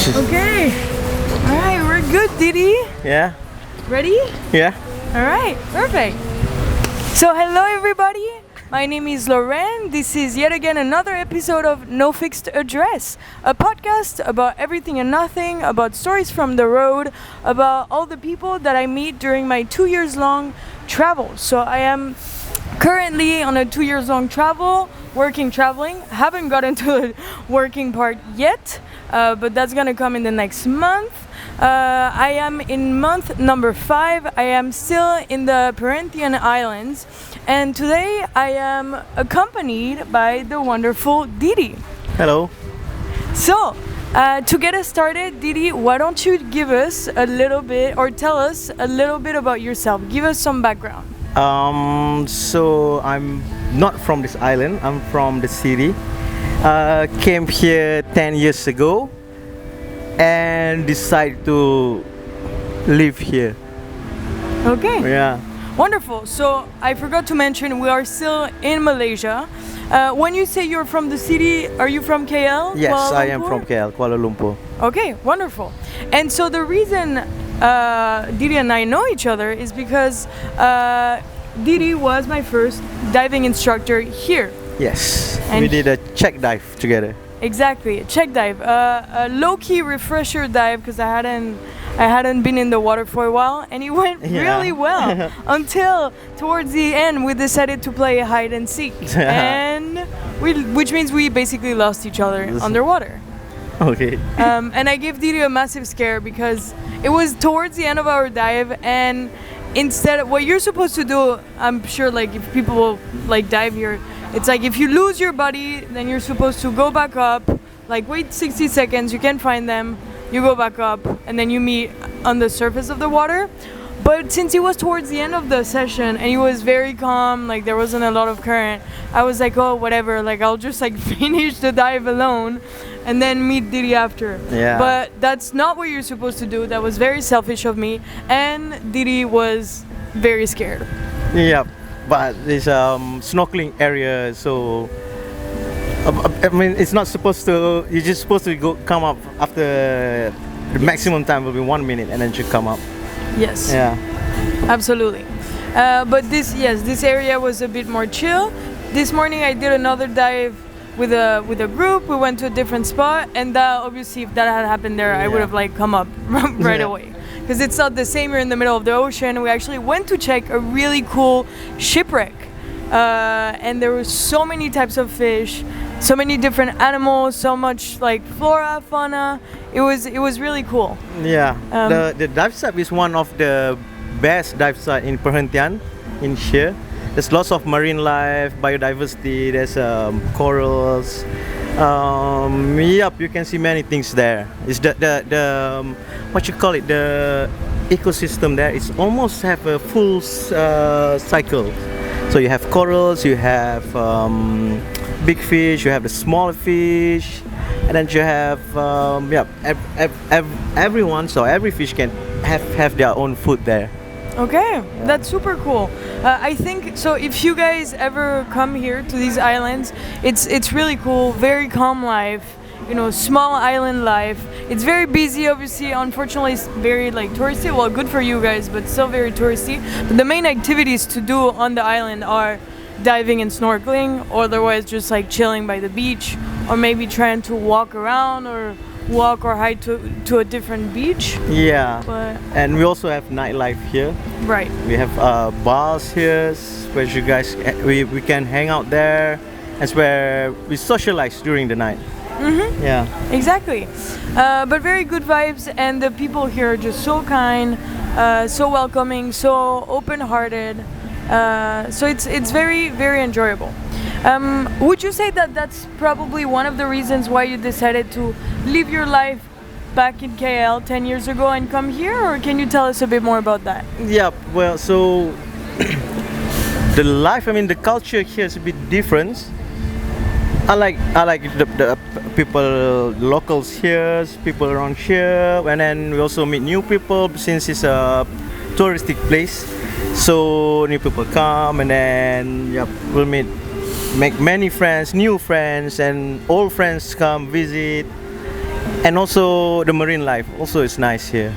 Okay. All right, we're good, Didi. Yeah. Ready? Yeah. All right, perfect. So, hello, everybody. My name is Lauren. This is yet again another episode of No Fixed Address, a podcast about everything and nothing, about stories from the road, about all the people that I meet during my 2 years long travel. So, I am currently on a 2 years long traveling. Haven't gotten to the working part yet, but that's gonna come in the next month. I am in month number 5. I am still in the Perhentian Islands, and today I am accompanied by the wonderful Didi. Hello. So, to get us started, Didi, why don't you give us a little bit, or tell us a little bit about yourself? Give us some background. So I'm not from this island. I'm from the city. Came here 10 years ago and decided to live here. Okay. Yeah. Wonderful. So I forgot to mention we are still in Malaysia. When you say you're from the city, are you from KL? Yes, Kuala I am Lumpur? from KL, Kuala Lumpur. Okay, wonderful. And so the reason Didi and I know each other is because Didi was my first diving instructor here. Yes. And we did a check dive together. Exactly, a check dive, a low-key refresher dive because I hadn't been in the water for a while, and it went really well until towards the end we decided to play hide and seek, which means we basically lost each other underwater. Okay. And I gave Didi a massive scare because it was towards the end of our dive, and instead of what you're supposed to do, I'm sure like if people will like dive here, it's like if you lose your buddy, then you're supposed to go back up, like wait 60 seconds, you can find them, you go back up, and then you meet on the surface of the water. But since it was towards the end of the session and it was very calm, like there wasn't a lot of current, I was like, oh, whatever, like I'll just like finish the dive alone and then meet Didi after. Yeah. But that's not what you're supposed to do. That was very selfish of me, and Didi was very scared. Yeah, but it's snorkeling area, so I mean it's not supposed to. You're just supposed to come up after the maximum time will be 1 minute, and then you come up. Yes. Yeah. Absolutely. But this area was a bit more chill. This morning I did another dive with a group. We went to a different spot, and obviously if that had happened there, I would have like come up right away. Because it's not the same. You're in the middle of the ocean. We actually went to check a really cool shipwreck, and there were so many types of fish, so many different animals, so much like flora, fauna. It was really cool. Yeah. The dive site is one of the best dive site in Perhentian, in here. There's lots of marine life, biodiversity. There's corals. Yep, you can see many things there. It's the what you call it, the ecosystem there. It's almost have a full cycle. So you have corals, you have big fish, you have the small fish, and then you have everyone. So every fish can have their own food there. Okay, that's super cool. I think so. If you guys ever come here to these islands, it's really cool. Very calm life, small island life. It's very busy, obviously. Unfortunately, it's very like touristy. Well, good for you guys, but still very touristy. But the main activities to do on the island are diving and snorkeling, or otherwise just like chilling by the beach, or maybe trying to walk around or hike to a different beach. Yeah. But and we also have nightlife here. Right. We have bars here where you guys we can hang out there. That's where we socialize during the night. Mm-hmm. Yeah. Exactly. But very good vibes, and the people here are just so kind, so welcoming, so open-hearted. So it's very, very enjoyable. Would you say that that's probably one of the reasons why you decided to live your life back in KL 10 years ago and come here, or can you tell us a bit more about that? Yeah, well, so the culture here is a bit different. I like the people, locals here, people around here, and then we also meet new people since it's a touristic place. So new people come, and then we'll make many friends, new friends, and old friends come visit. And also the marine life also is nice here.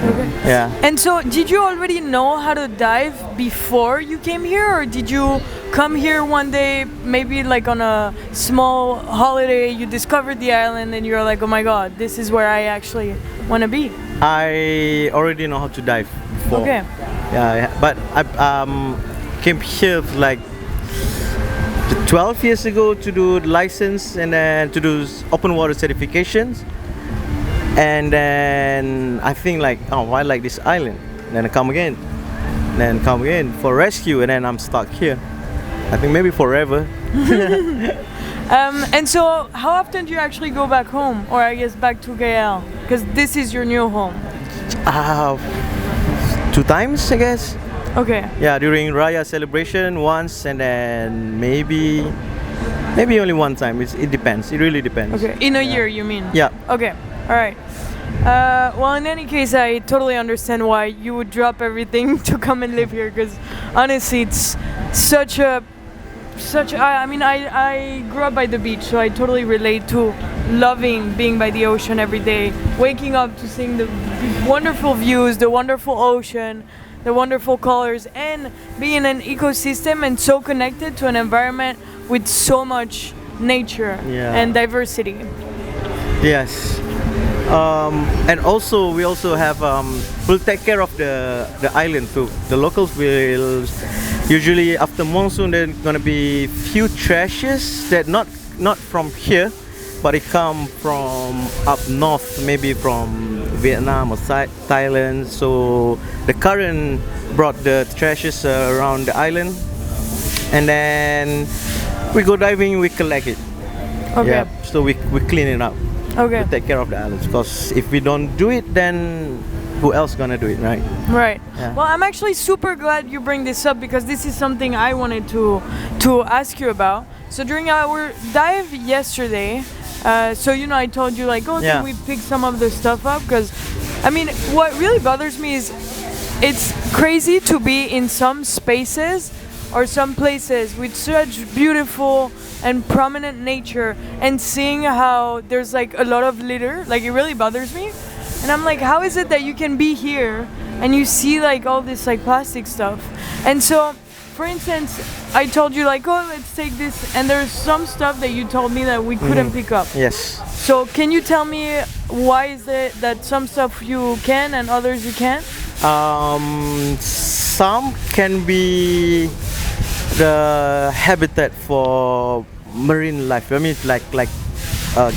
Okay. Yeah. And so, did you already know how to dive before you came here, or did you come here one day, maybe like on a small holiday, you discovered the island and you're like, oh my god, this is where I actually want to be? I already know how to dive before. Okay. Yeah, but I came here like 12 years ago to do license and then to do open water certifications. And then I think like, oh, I like this island. Then I come again. Then come again for rescue, and then I'm stuck here. I think maybe forever. And so, how often do you actually go back home, or I guess back to KL? Because this is your new home. 2 times, I guess. Okay. Yeah, during Raya celebration once, and then maybe only one time. It depends. It really depends. Okay. In a year, you mean? Yeah. Okay. All right. Well, in any case, I totally understand why you would drop everything to come and live here. Because honestly, it's I grew up by the beach, so I totally relate to loving being by the ocean every day, waking up to seeing the wonderful views, the wonderful ocean, the wonderful colors, and being in an ecosystem and so connected to an environment with so much nature and diversity. Yes. And also we also have we'll take care of the island too. The locals will usually after monsoon there's gonna be few trashes that not from here, but it come from up north, maybe from Vietnam or Thailand. So the current brought the trashes around the island, and then we go diving, we collect it. Okay. Yeah. So we clean it up. Okay. To take care of the islands, because if we don't do it, then who else gonna do it, right? Right. Yeah. Well, I'm actually super glad you bring this up, because this is something I wanted to ask you about. So during our dive yesterday, so I told you like, oh, can we pick some of the stuff up? Because I mean, what really bothers me is it's crazy to be in some spaces or some places with such beautiful and prominent nature and seeing how there's like a lot of litter. Like, it really bothers me, and I'm like, how is it that you can be here and you see like all this like plastic stuff? And so, for instance, I told you like, oh, let's take this, and there's some stuff that you told me that we couldn't pick up. Yes. So can you tell me why is it that some stuff you can and others you can't? Some can be the habitat for marine life. I mean, like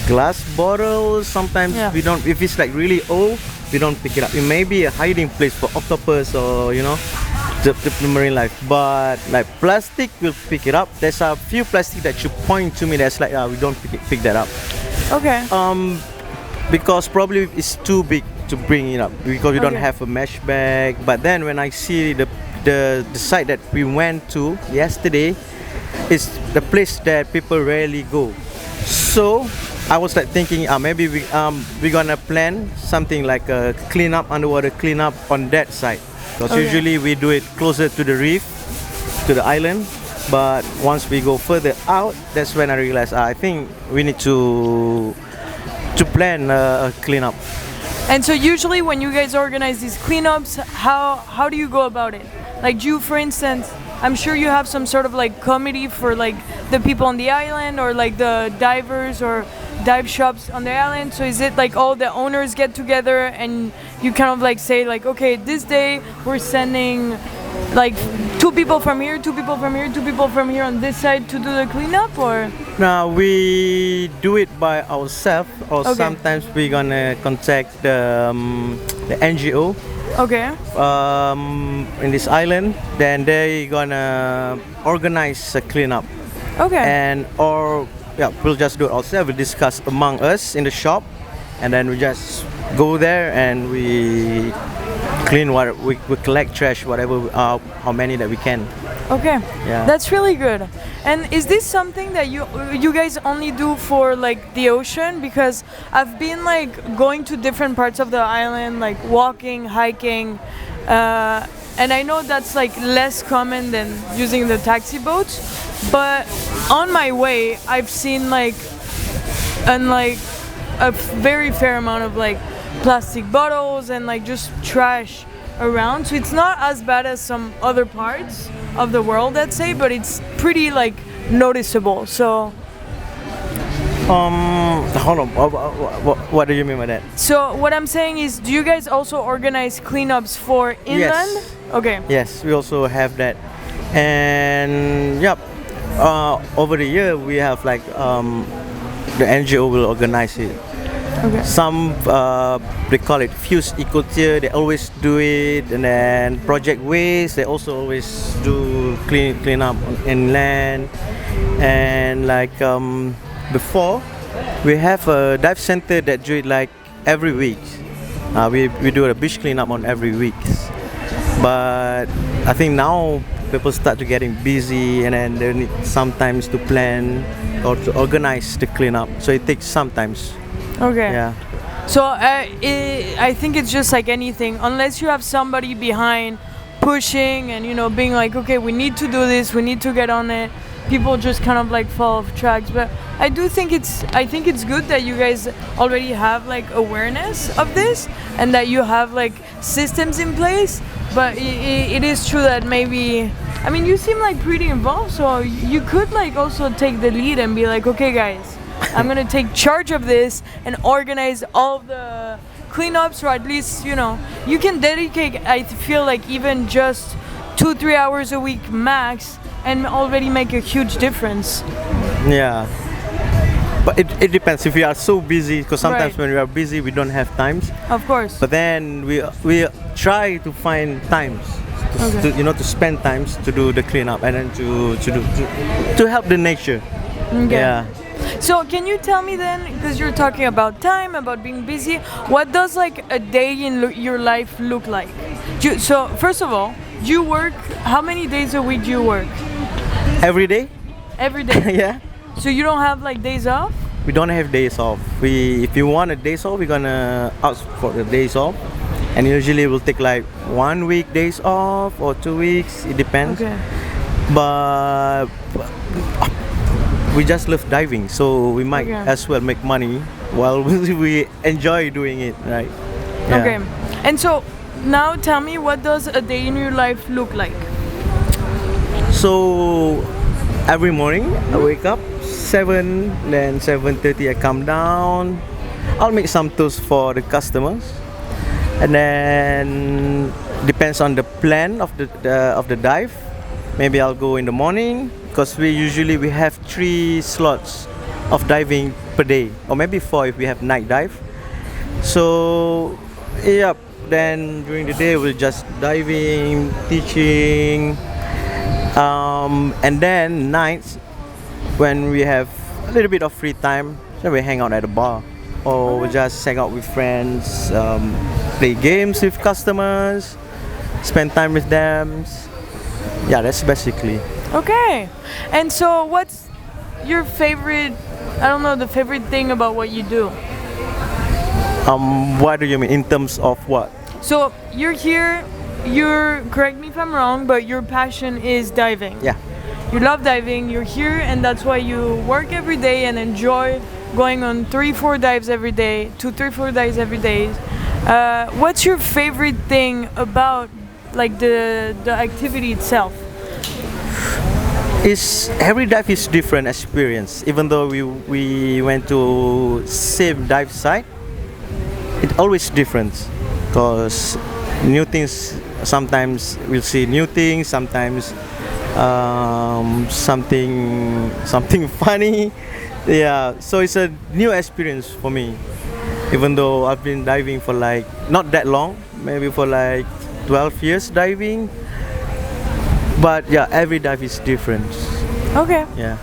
glass bottles. Sometimes we don't. If it's like really old, we don't pick it up. It may be a hiding place for octopus or the marine life. But like plastic, we'll pick it up. There's a few plastic that you point to me that's like we don't pick that up. Okay. Because probably it's too big to bring it up because we don't have a mesh bag. But then when I see the site that we went to yesterday, is the place that people rarely go. So I was like thinking, maybe we're gonna plan something like a underwater cleanup on that site. Because usually we do it closer to the reef, to the island. But once we go further out, that's when I realized I think we need to plan a cleanup. And so usually when you guys organize these cleanups, how do you go about it? Like, do you, for instance, I'm sure you have some sort of like committee for like the people on the island or like the divers or dive shops on the island. So is it like all the owners get together and you kind of like say like, okay, this day we're sending like 2 people from here, 2 people from here, 2 people from here on this side to do the cleanup? Or now we do it by ourselves, or sometimes we're gonna contact the NGO in this island. Then they're gonna organize a cleanup. And we'll just do it ourselves. We discuss among us in the shop, and then we just go there and we clean what we collect trash, whatever, how many that we can. That's really good. And is this something that you guys only do for like the ocean? Because I've been like going to different parts of the island, like walking, hiking, and I know that's like less common than using the taxi boats. But on my way, I've seen like very fair amount of like plastic bottles and like just trash around. So it's not as bad as some other parts of the world, I'd say, but it's pretty like noticeable. So hold on. What do you mean by that? so what I'm saying is, do you guys also organize cleanups for inland? Yes. Okay. Yes, we also have that, and yep. Over the year, we have like the NGO will organize it. Okay. Some they call it Fuse Ecotier. They always do it, and then Project Waste. They also always do clean up on inland, and like before, we have a dive center that do it like every week. We do a beach cleanup on every week, but I think now people start to getting busy, and then they need sometimes to plan or to organize the cleanup. So it takes sometimes. Okay. Yeah. So I think it's just like anything. Unless you have somebody behind pushing and being like, okay, we need to do this, we need to get on it. People just kind of like fall off tracks. But I think it's good that you guys already have like awareness of this and that you have like systems in place. But it is true that maybe, I mean, you seem like pretty involved, so you could like also take the lead and be like, okay guys, I'm gonna take charge of this and organize all of the cleanups, or at least you can dedicate, I feel like, even just 2-3 hours a week max and already make a huge difference. Yeah. But it depends if we are so busy, because sometimes Right. when we are busy we don't have times. Of course. But then we try to find times Okay. to spend times to do the cleanup, and then to help the nature. Okay. Yeah. So can you tell me then, because you're talking about time, about being busy, what does like a day in your life look like? So first of all, do you work, how many days a week do you work? Every day. Every day? Yeah. So you don't have like days off? We don't have days off. If you want a days off, we're gonna ask for the days off, and usually we'll take like 1 week days off or 2 weeks. It depends. Okay. But we just love diving, so we might Okay. as well make money while we enjoy doing it, right? Yeah. Okay. And so now tell me, what does a day in your life look like? So every morning I wake up 7, then 7:30 I come down. I'll make some toast for the customers, and then depends on the plan of the dive. Maybe I'll go in the morning, because we have 3 slots of diving per day, or maybe 4 if we have night dive. So yep, then during the day we're just diving, teaching, and then nights when we have a little bit of free time, then we hang out at a bar, or we just hang out with friends, play games with customers, spend time with them. Yeah, that's basically. Okay. And so what's your favorite, I don't know, the favorite thing about what you do? What do you mean in terms of what? So you're here, correct me if I'm wrong, but your passion is diving. Yeah. You love diving, you're here, and that's why you work every day and enjoy going on 3-4 dives every day, 2-3-4 dives every day. What's your favorite thing about like the activity itself? Every dive is different experience. Even though we went to same dive site, it always different, because new things, sometimes we'll see new things, sometimes something funny. Yeah, so it's a new experience for me, even though I've been diving for like not that long, maybe for like 12 years diving. But yeah, every dive is different. Okay. Yeah.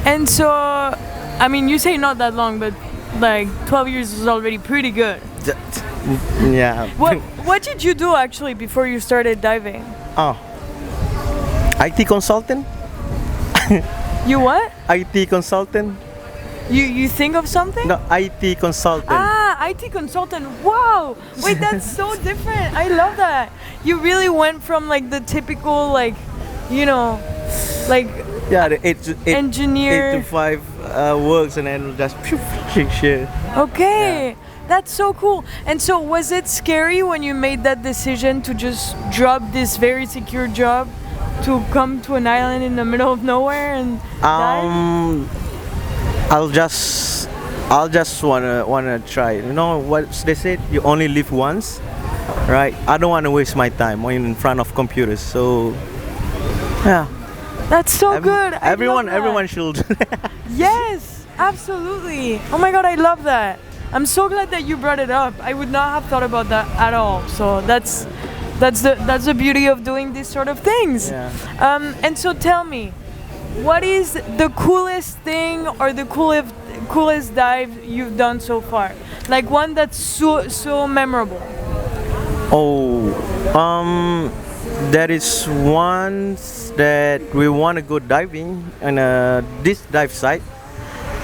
And so, I mean, you say not that long, but like 12 years is already pretty good. Yeah. What did you do actually before you started diving? Oh, IT consultant. You what? IT consultant. You think of something? No, IT consultant. IT consultant. Wow. Wait, that's so different. I love that. You really went from like the typical like Yeah, the 8 engineer. to 5 works, and then just share. Okay, that's so cool. And so, was it scary when you made that decision to just drop this very secure job to come to an island in the middle of nowhere and dive? I'll just wanna try. You know what they said? You only live once, right? I don't want to waste my time in front of computers. So, yeah. That's so good. I love that. Everyone should. Yes, absolutely. Oh my god, I love that. I'm so glad that you brought it up. I would not have thought about that at all. So that's the beauty of doing these sort of things. Yeah. And so tell me, what is the coolest thing or the coolest dive you've done so far? Like one that's so memorable. Oh, there is one that we want to go diving on this dive site,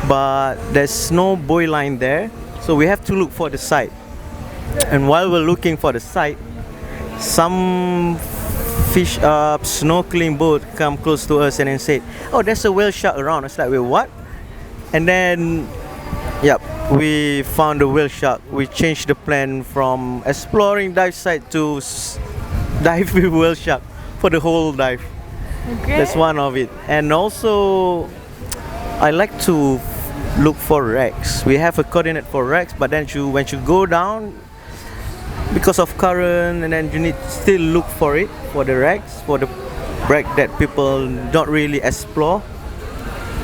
but there's no buoy line there, so we have to look for the site. And while we're looking for the site, some fish snorkeling boat come close to us and then said, "Oh, there's a whale shark around." It's like, "Wait, what?" And then, yep, we found the whale shark. We changed the plan from exploring dive site to dive with whale shark for the whole dive. Okay. That's one of it. And also, I like to look for wrecks. We have a coordinate for wrecks, but then when you go down, because of current, and then you need to still look for it, for the wrecks, for the wreck that people don't really explore.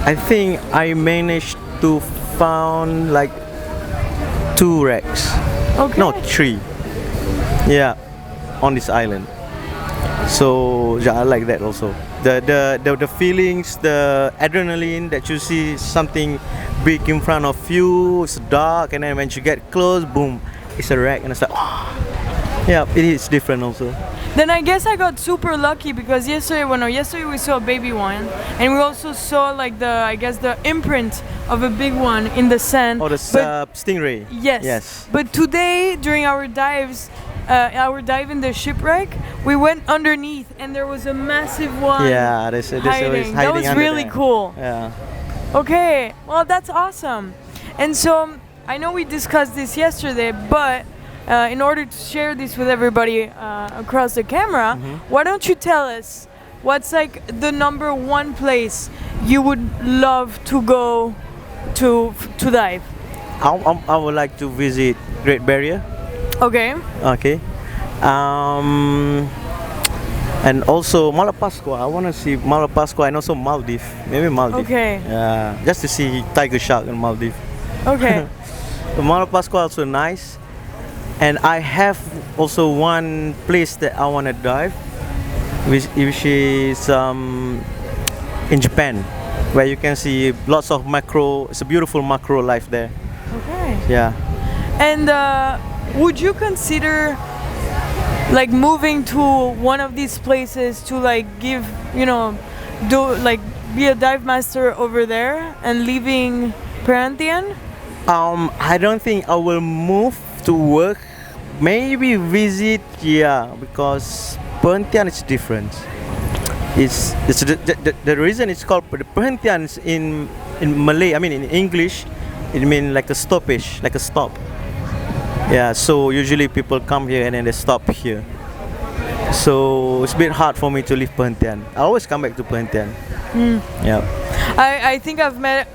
I think I managed to found like 2 wrecks. Okay. No, 3. Yeah, on this island. So yeah, I like that also. The feelings, the adrenaline that you see something big in front of you, it's dark, and then when you get close, boom, it's a wreck, and it's like, oh. Yeah, it is different also. Then I guess I got super lucky because yesterday we saw a baby one, and we also saw like the imprint of a big one in the sand. Oh, the stingray. Yes. Yes. But today during our dives, our dive in the shipwreck, we went underneath and there was a massive one. Yeah, there's always hiding That was under really there. cool. Yeah. Okay, well that's awesome. And so I know we discussed this yesterday, but in order to share this with everybody across the camera, why don't you tell us what's like the number 1 place you would love to go to dive? I would like to visit Great Barrier. Okay. Okay. And also Malapascua. I want to see Malapascua and also Maldives. Maybe Maldives. Okay. Yeah, just to see tiger shark in Maldives. Okay. Malapascua also nice. And I have also one place that I want to dive, which is in Japan, where you can see lots of macro. It's a beautiful macro life there. Okay. Yeah. And would you consider like moving to one of these places to like give, be a dive master over there and leaving Perhentian? I don't think I will move to work. Maybe visit, yeah, because Perhentian is different. It's the reason it's called the Perhentian in Malay. I mean in English, it means like a stoppage, like a stop. Yeah, so usually people come here and then they stop here. So it's a bit hard for me to leave Perhentian. I always come back to Perhentian. Yeah. I think I've met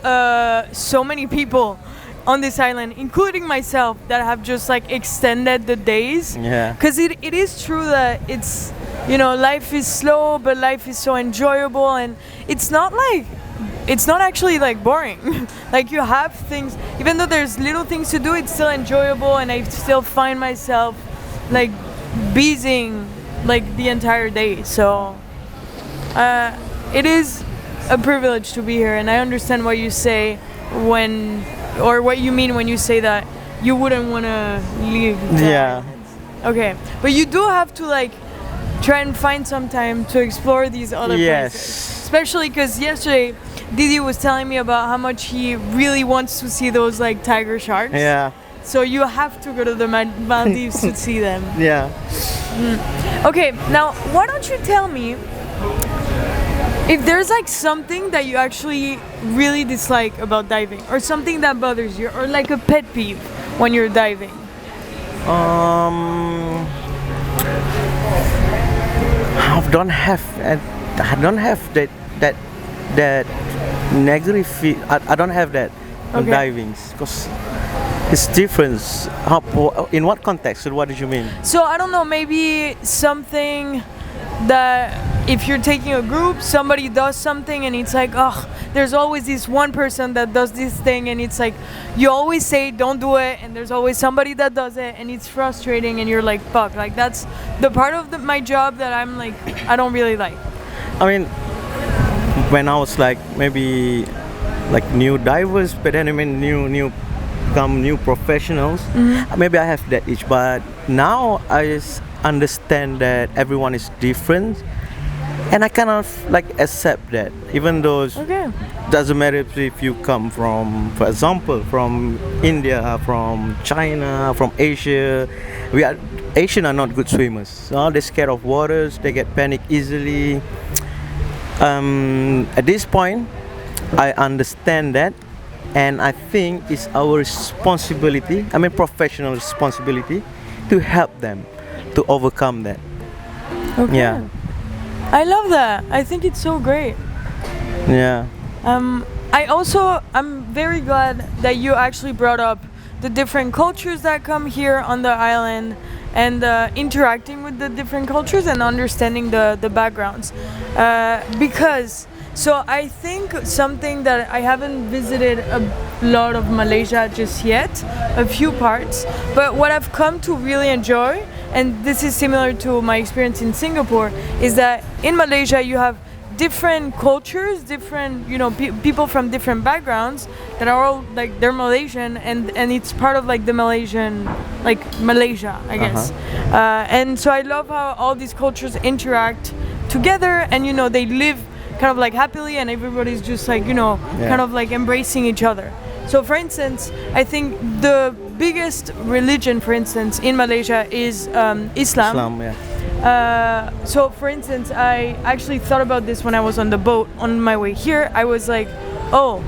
so many people on this island, including myself, that have just like extended the days. Yeah. Because it is true that it's, life is slow, but life is so enjoyable, and it's not actually like boring. Like you have things, even though there's little things to do, it's still enjoyable, and I still find myself like busying like the entire day. So it is a privilege to be here, and I understand what you say what you mean when you say that you wouldn't want to leave. Yeah. Okay, but you do have to like try and find some time to explore these other places. Especially because yesterday Didi was telling me about how much he really wants to see those like tiger sharks. Yeah. So you have to go to the Maldives to see them. Yeah. Okay, now why don't you tell me If there's like something that you actually really dislike about diving, or something that bothers you, or like a pet peeve when you're diving. I don't have that negative feel. I don't have that on Okay. diving because it's different. In what context? What did you mean? So I don't know, maybe something that if you're taking a group, somebody does something and it's like, oh, there's always this one person that does this thing and it's like, you always say don't do it and there's always somebody that does it and it's frustrating and you're like, fuck, like that's the part of my job that I'm like, I don't really like. I mean, when I was like maybe like new divers, but then I mean new professionals. Maybe I have that itch, but now I understand that everyone is different, and I kind of like accept that, even though it Okay. doesn't matter if you come from, for example, from India, from China, from Asia. Asian are not good swimmers. So they're scared of waters. They get panic easily. At this point, I understand that, and I think it's our responsibility, I mean professional responsibility, to help them to overcome that. Okay. Yeah. I love that. I think it's so great. Yeah. I'm very glad that you actually brought up the different cultures that come here on the island and interacting with the different cultures and understanding the backgrounds. Because, so I think something that I haven't visited a lot of Malaysia just yet, a few parts, but what I've come to really enjoy, and this is similar to my experience in Singapore, is that in Malaysia you have different cultures, different, you know, people from different backgrounds that are all like, they're Malaysian and it's part of like the Malaysian, like Malaysia, I guess. And so I love how all these cultures interact together and, you know, they live kind of like happily and everybody's just like, you know, kind of like embracing each other. So for instance, I think the biggest religion, for instance, in Malaysia is Islam. Islam, yeah. So for instance, I actually thought about this when I was on the boat on my way here. I was like, oh,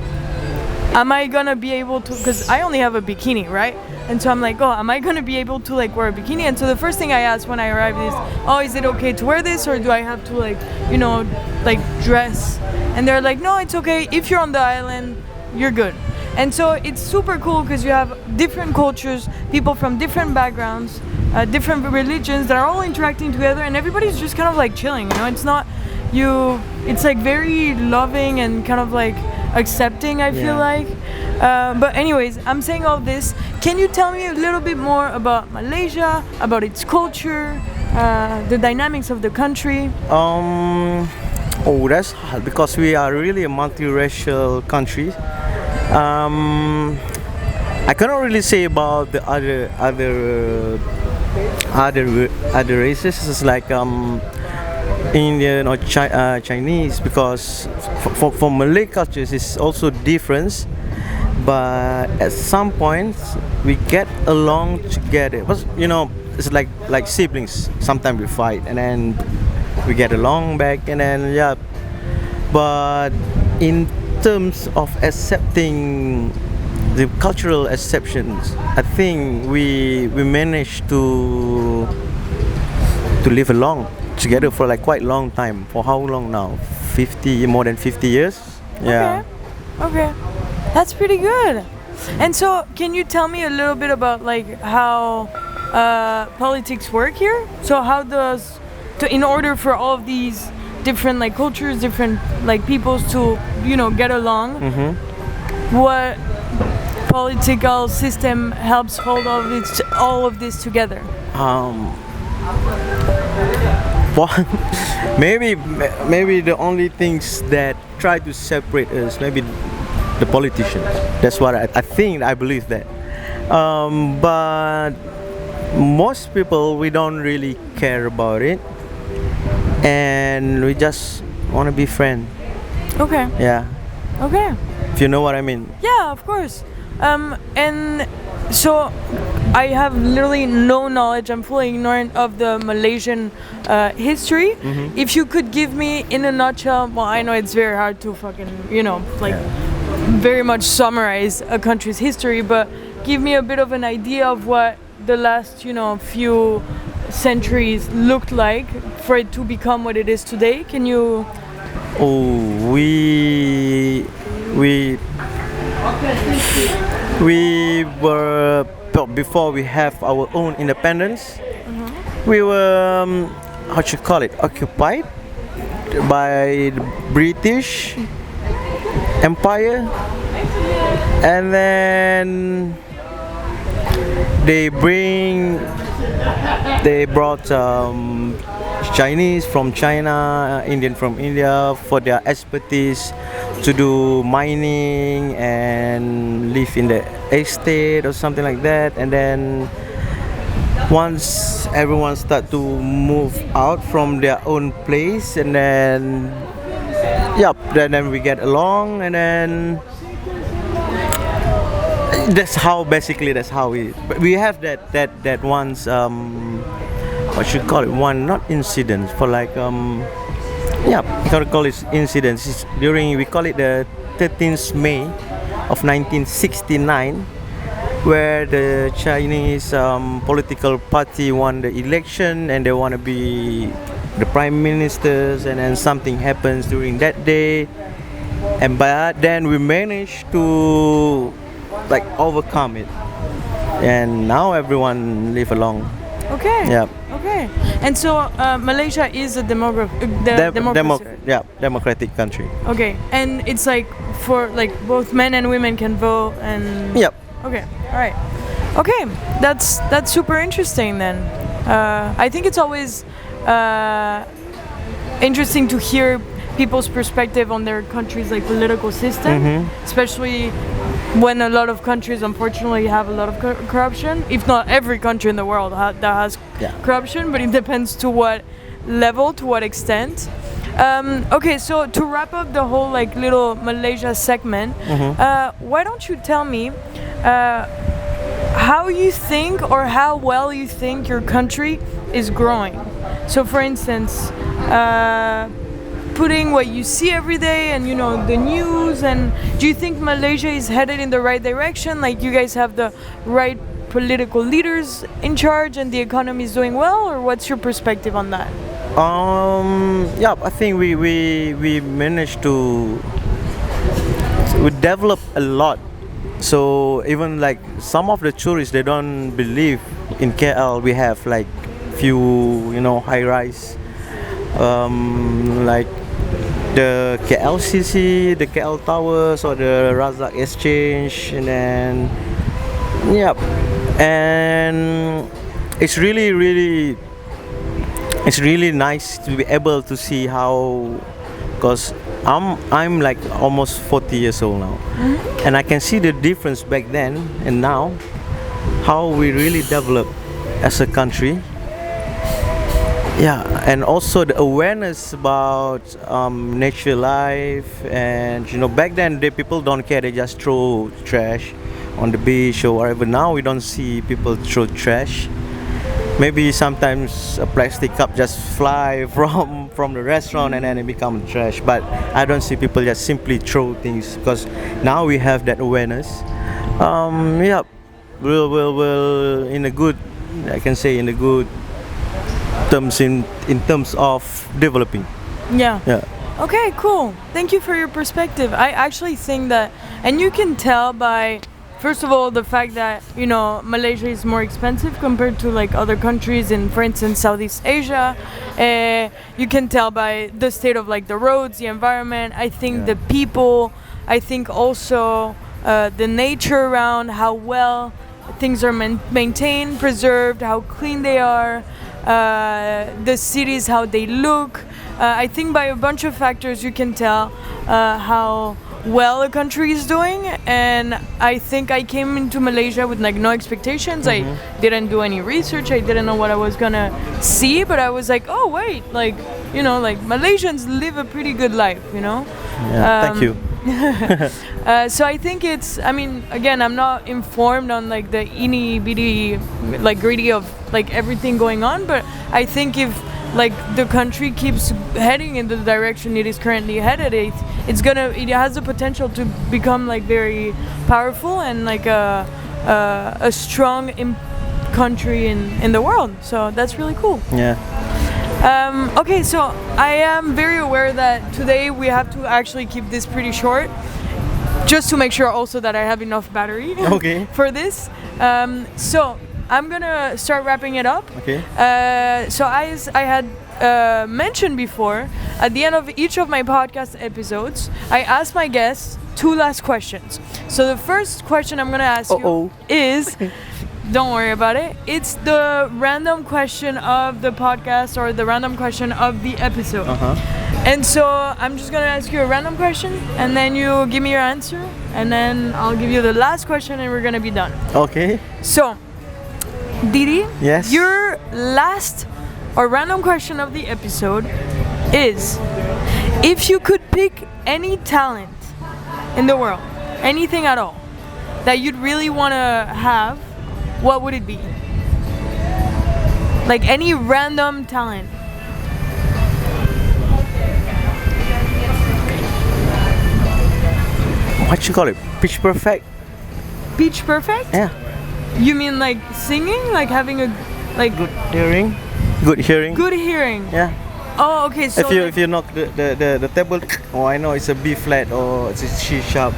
am I gonna be able to, because I only have a bikini, right? And so I'm like, oh, am I gonna be able to like wear a bikini? And so the first thing I asked when I arrived is, oh, is it okay to wear this, or do I have to like, you know, like dress? And they're like, no, it's okay. If you're on the island, you're good. And so it's super cool because you have different cultures, people from different backgrounds, different religions that are all interacting together, and everybody's just kind of like chilling, you know. It's not it's like very loving and kind of like accepting, I feel like. But anyways, I'm saying all this. Can you tell me a little bit more about Malaysia, about its culture, the dynamics of the country? Oh, that's hard because we are really a multiracial country. I cannot really say about the other races, it's like Indian or Chinese, because for Malay cultures it's also different, but at some points we get along together. But you know, it's like siblings. Sometimes we fight and then we get along back, and then but in terms of accepting the cultural exceptions, I think we managed to live along together for like quite long time. For how long now? More than 50 years. Yeah. Okay. That's pretty good. And so, can you tell me a little bit about like how politics work here? So how in order for all of these different like cultures, different like peoples to, you know, get along, what political system helps hold all of this together? Maybe the only things that try to separate us, maybe the politicians. That's what I believe that. But most people, we don't really care about it, and we just want to be friends. Okay. Yeah. Okay. If you know what I mean. Yeah, of course. And So I have literally no knowledge. I'm fully ignorant of the Malaysian history. If you could give me in a nutshell, well, I know it's very hard to fucking, very much summarize a country's history, but give me a bit of an idea of what the last, few centuries looked like for it to become what it is today. Can you? Oh, we were before we have our own independence. We were how should you call it, occupied by the British Empire, and then they brought Chinese from China, Indian from India for their expertise to do mining and live in the estate or something like that. And then once everyone start to move out from their own place, and then then we get along, and then that's how we have that once what should call it, one not incident for like we gotta call it incidents. It's we call it the 13th May of 1969, where the Chinese political party won the election and they want to be the prime ministers, and then something happens during that day, and but then we managed to like overcome it, and now everyone live along. Okay. Yeah. Okay. And so Malaysia is a democracy. Democratic country. Okay. And it's like for like both men and women can vote and. Yep. Okay. All right. Okay. That's super interesting then. I think it's always interesting to hear people's perspective on their country's like political system, especially when a lot of countries unfortunately have a lot of corruption. If not every country in the world that has corruption, but it depends to what level, to what extent. Okay, so to wrap up the whole like little Malaysia segment, why don't you tell me how you think or how well you think your country is growing? So for instance, putting what you see every day and the news, and do you think Malaysia is headed in the right direction? Like you guys have the right political leaders in charge and the economy is doing well, or what's your perspective on that? I think we managed to develop a lot. So even like some of the tourists, they don't believe in KL we have like few high rise like the KLCC, the KL Towers, or the Razak Exchange, and then and it's really nice to be able to see how, because I'm like almost 40 years old now, and I can see the difference back then and now, how we really developed as a country. And also the awareness about nature life, and back then the people don't care, they just throw trash on the beach or wherever. Now we don't see people throw trash. Maybe sometimes a plastic cup just fly from the restaurant and then it becomes trash, but I don't see people just simply throw things, because now we have that awareness. We'll in a good, I can say in a good terms in terms of developing. Okay, cool. Thank you for your perspective. I actually think that, and you can tell by, first of all, the fact that Malaysia is more expensive compared to like other countries in, for instance, Southeast Asia. You can tell by the state of like the roads, the environment. I think the people. I think also the nature around, how well things are maintained, preserved, how clean they are. The cities, how they look. I think by a bunch of factors you can tell how well a country is doing, and I think I came into Malaysia with like no expectations. I didn't do any research, I didn't know what I was gonna see, but I was like, oh wait, like like Malaysians live a pretty good life. Thank you. So I think it's, I mean, again, I'm not informed on like the itty bitty, like gritty of like everything going on, but I think if like the country keeps heading in the direction it is currently headed, it has the potential to become like very powerful and like a strong country in the world. So that's really cool. Yeah. Okay, so I am very aware that today we have to actually keep this pretty short, just to make sure also that I have enough battery Okay. for this. So I'm gonna start wrapping it up. Okay. So as I had mentioned before, at the end of each of my podcast episodes, I ask my guests 2 last questions. So the first question I'm gonna ask you is, don't worry about it, it's the random question of the podcast or the random question of the episode. And so I'm just gonna ask you a random question and then you give me your answer and then I'll give you the last question and we're gonna be done. Okay. So, Didi, Yes. your last or random question of the episode is, if you could pick any talent in the world, anything at all, that you'd really want to have, what would it be? Like any random talent. What you call it? Pitch perfect? Pitch perfect? Yeah. You mean like singing? Like having a like Good hearing. Good hearing. good hearing? Yeah. Oh, okay. So If you knock the table, oh, I know it's a B flat or it's a C sharp.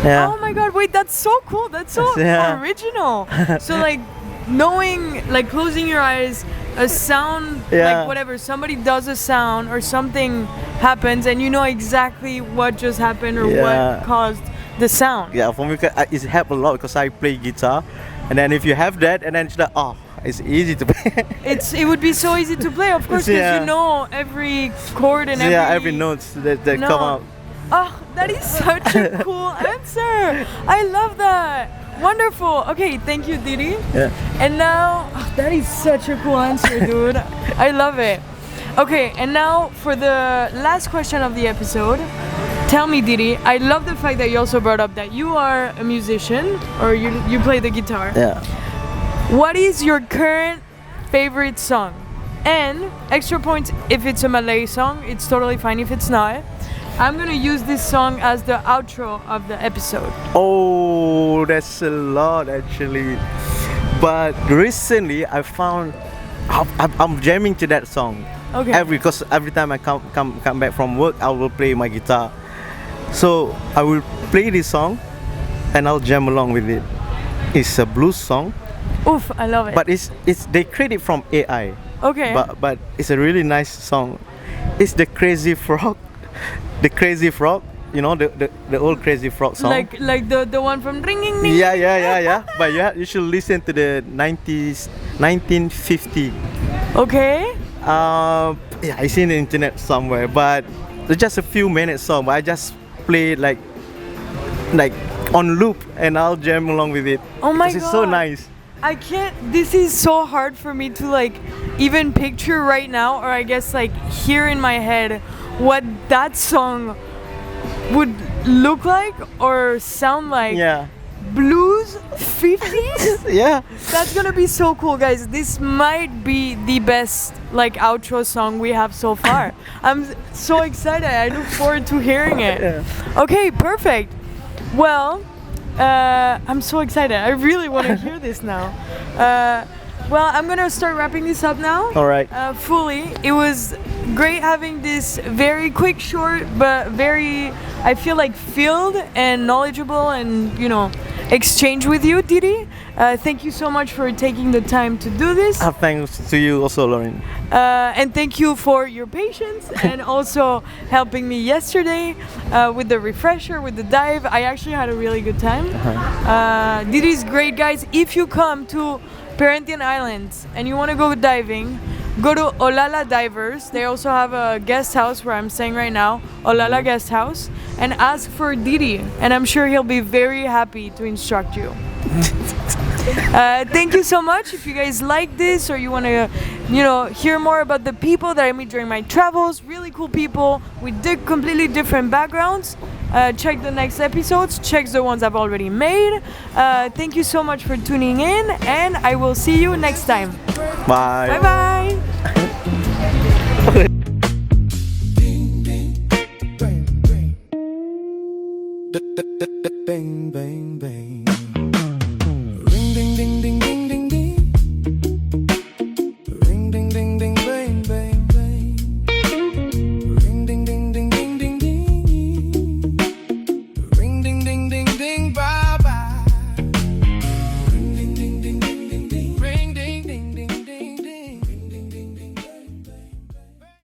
Yeah. oh my god, wait, that's so cool. That's so Yeah. original. So like knowing, like closing your eyes, a sound, Yeah. like whatever, somebody does a sound or something happens and you know exactly what just happened or Yeah. what caused the sound. Yeah, for me, it helped a lot because I play guitar, and then if you have that, and then it's like, oh, it's easy to play. It would be so easy to play, of course, because Yeah. you know every chord and every notes that come No. out. Oh, that is such a cool answer. I love that. Wonderful. Okay, thank you, Didi. Yeah. And now, that is such a cool answer, dude. I love it. Okay, and now for the last question of the episode. Tell me, Didi, I love the fact that you also brought up that you are a musician, or you play the guitar. Yeah. What is your current favorite song? And extra points if it's a Malay song, it's totally fine if it's not. I'm gonna use this song as the outro of the episode. Oh, that's a lot actually. But recently I found I'm jamming to that song. Okay. Because every time I come back from work, I will play my guitar. So I will play this song and I'll jam along with it. It's a blues song, Oof, I love it. but it's they create it from AI. okay. But it's a really nice song. It's the Crazy Frog. The Crazy Frog, you know, the old Crazy Frog song. like the one from Ringing Ding. Yeah. But you should listen to the 1950. Okay. Yeah, it's in the internet somewhere, but it's just a few minutes song. But I just play it like on loop, and I'll jam along with it. Oh my 'Cause it's so God. nice. I can't. This is so hard for me to like even picture right now, or I guess like hear in my head what that song would look like or sound like. Yeah, Blues 50s? yeah. That's gonna be so cool, guys. This might be the best like outro song we have so far. I'm so excited. I look forward to hearing it. Yeah. Okay, perfect. Well, I'm so excited. I really want to hear this now. Well, I'm gonna start wrapping this up now. All right. Fully. It was great having this very quick, short, but very, I feel like, filled and knowledgeable and, you know, exchange with you, Didi. Thank you so much for taking the time to do this. Thanks to you also, Lauren. And thank you for your patience and also helping me yesterday with the refresher, with the dive. I actually had a really good time. Didi's great, guys. If you come to Perhentian Islands and you want to go diving, go to Olala Divers. They also have a guest house where I'm staying right now, Olala Guest House, and ask for Didi, and I'm sure he'll be very happy to instruct you. Thank you so much. If you guys like this or you want to, you know, hear more about the people that I meet during my travels, really cool people with completely different backgrounds, check the next episodes, check the ones I've already made. Thank you so much for tuning in, and I will see you next time. Bye. Bye bye.